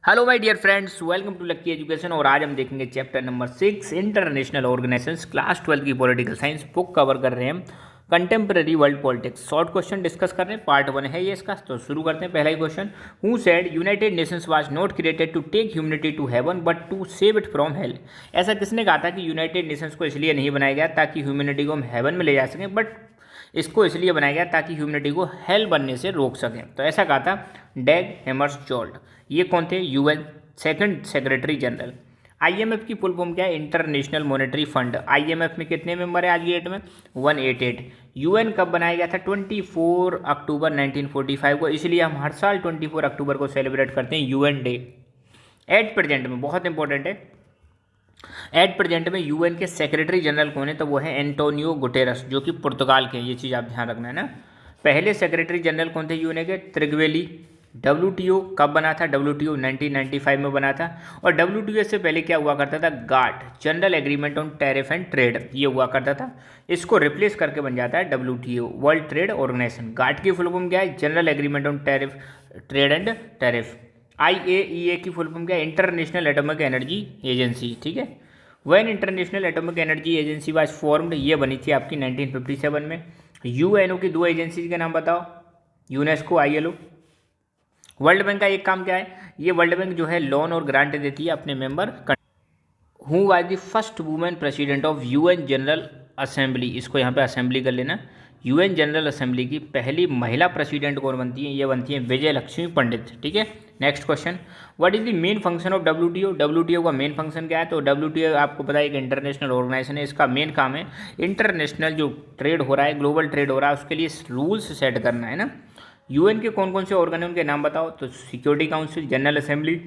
Hello my dear friends, welcome to lucky education. और आज हम देखेंगे chapter number 6 international organisations, class 12 की पॉलिटिकल साइंस बुक कवर कर रहे हैं। Contemporary world politics short question discuss कर रहे हैं। पार्ट 1 है ये इसका, तो शुरू करते हैं। पहला ही question, who said United Nations was not created to take humanity to heaven but to save it from hell. ऐसा किसने कहा था कि यूनाइटेड नेशंस को इसलिए नहीं बनाया गया ताकि ह्यूमैनिटी को हम हेवन में ले जा सकें, बट इसको इसलिए बनाया गया ताकि ह्यूमैनिटी को हेल बनने से रोक सकें। तो ऐसा कहा था डैग हैमरशोल्ड। ये कौन थे? UN second secretary general. IMF की फुल फॉर्म क्या है? International monetary fund. आईएमएफ में कितने मेंबर है आज की डेट में? 188। यूएन कब बनाया गया था? 24 अक्टूबर 1945 को। इसलिए हम हर साल 24 अक्टूबर को सेलिब्रेट करते हैं यूएन डे। एट प्रेजेंट में, बहुत इंपॉर्टेंट है, एट प्रेजेंट में यूएन के सेक्रेटरी जनरल कौन है? तो वो है एंटोनियो गुटेरस, जो कि पुर्तगाल के हैं। ये चीज़ आप ध्यान रखना है ना। पहले सेक्रेटरी जनरल कौन थे यूएन के? त्रिगवेली। डब्ल्यूटीओ कब बना था? डब्ल्यूटीओ 1995 में बना था। और डब्ल्यूटीओ से पहले क्या हुआ करता था? GATT, general agreement on tariff and trade, ये हुआ करता था। इसको रिप्लेस करके बन जाता है डब्ल्यूटीओ, वर्ल्ड ट्रेड ऑर्गेनाइजेशन। गाट की फुल फॉर्म क्या है? General agreement on tariff, trade and tariff. IAEA की फुल फॉर्म क्या है? International atomic energy agency. ठीक है। When international atomic energy agency was formed, ये बनी थी आपकी 1957 में। यूएनओ की दो एजेंसीज के नाम बताओ? UNESCO, ILO। वर्ल्ड बैंक का एक काम क्या है? ये वर्ल्ड बैंक जो है लोन और ग्रांट देती है अपने member. Who was the first women president of UN general assembly? इसको यहाँ पे असेंबली कर लेना। यूएन जनरल असेंबली की पहली महिला प्रेसिडेंट कौन बनती है? ये बनती है विजय लक्ष्मी पंडित। ठीक है। Next question, what is the main function of WTO? WTO का मेन फंक्शन क्या है? तो डब्ल्यूटीओ आपको पता है एक इंटरनेशनल ऑर्गेनाइजेशन है। इसका मेन काम है इंटरनेशनल जो ट्रेड हो रहा है, ग्लोबल ट्रेड हो रहा है, उसके लिए रूल्स सेट करना है ना। यूएन के कौन कौन से ऑर्गन हैं, उनके नाम बताओ? तो security council, general assembly,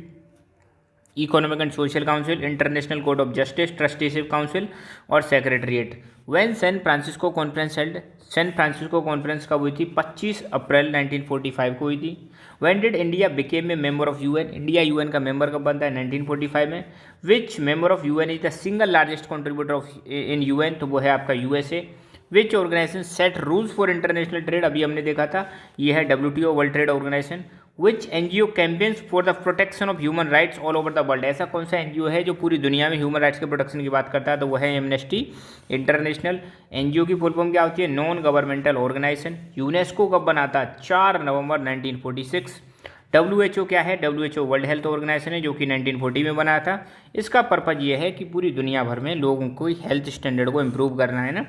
economic and social council, international court of justice, trusteeship council और secretariat. When San Francisco conference held? San Francisco conference कब हुई थी? 25 अप्रैल 1945 को हुई थी। When did India became a member of UN? India UN का member कब बनता है? 1945 में। Which member of UN is the single largest contributor of in UN? तो वो है आपका USA. Which organisation set rules for international trade? अभी हमने देखा था, ये है WTO, world trade organisation. Which NGO campaigns for the protection of human rights all over the world? ऐसा कौन सा एनजीओ है जो पूरी दुनिया में ह्यूमन राइट्स के प्रोटेक्शन की बात करता है? तो वो है एमनेस्टी इंटरनेशनल। एनजीओ की फुल फॉर्म क्या होती है? Non governmental organisation. यूनेस्को कब बना था? 4 नवंबर 1946। WHO क्या है? WHO वर्ल्ड हेल्थ ऑर्गेनाइजेशन है, जो कि 1940 में बना था। इसका पर्पज ये है कि पूरी दुनिया भर में लोगों को हेल्थ स्टैंडर्ड को इम्प्रूव करना है ना।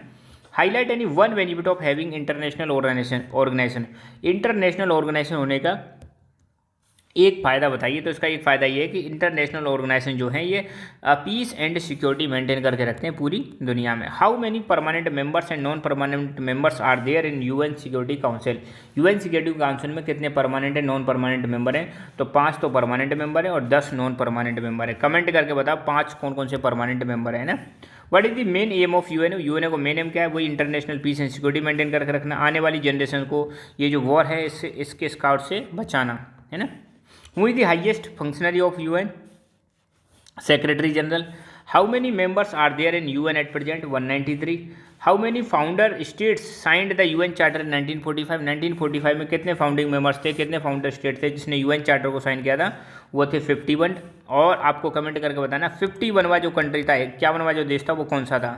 Highlight any one benefit of having international organisation. International organisation होने का एक फ़ायदा बताइए। तो इसका एक फ़ायदा ये है कि इंटरनेशनल ऑर्गेनाइजेशन जो है ये पीस एंड सिक्योरिटी मेंटेन करके रखते हैं पूरी दुनिया में। How many permanent members and non permanent members are there in UN security council? UN security council में कितने permanent and non permanent member हैं? तो 5 तो परमानेंट मेंबर है और 10 नॉन परमानेंट मेंबर है। कमेंट करके बताओ 5 कौन कौन से परमानेंट मेंबर है ना। What is the main aim of UNO? UNO को मेन एम क्या है? वही international peace and security maintain करके रखना, आने वाली जनरेशन को ये जो वॉर है इसके स्काउट से बचाना, है ना। Who is the highest functionary of UN? Secretary General. How many members are there in UN at present? 193. How many founder states signed the UN Charter in 1945? 1945 में कितने फाउंडिंग मेंबर्स थे, कितने फाउंडर स्टेट थे जिसने UN charter को sign किया था? वो थे 51। और आपको कमेंट करके बताना 51वां जो कंट्री था, 51वां जो देश था वो कौन सा था?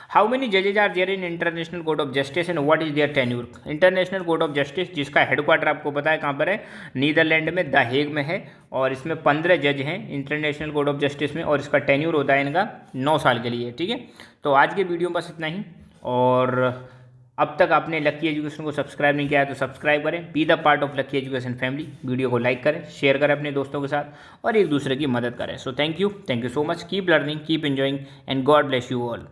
हाउ मेनी जजेज are there in international court of justice and what is their tenure? International court of justice जिसका हेडक्वार्टर आपको पता है कहाँ पर है? नीदरलैंड में, द हेग में है। और इसमें 15 जज हैं इंटरनेशनल कोर्ट ऑफ जस्टिस में, और इसका टेन्यूर होता है इनका 9 साल के लिए। ठीक है। तो आज के वीडियो में बस इतना ही। और अब तक आपने लक्की एजुकेशन को सब्सक्राइब नहीं किया है तो सब्सक्राइब करें, be the part of lucky education family. Video को लाइक करें, शेयर करें अपने दोस्तों के साथ और एक दूसरे की मदद करें। So thank you so much. Keep learning, keep enjoying and God bless you all.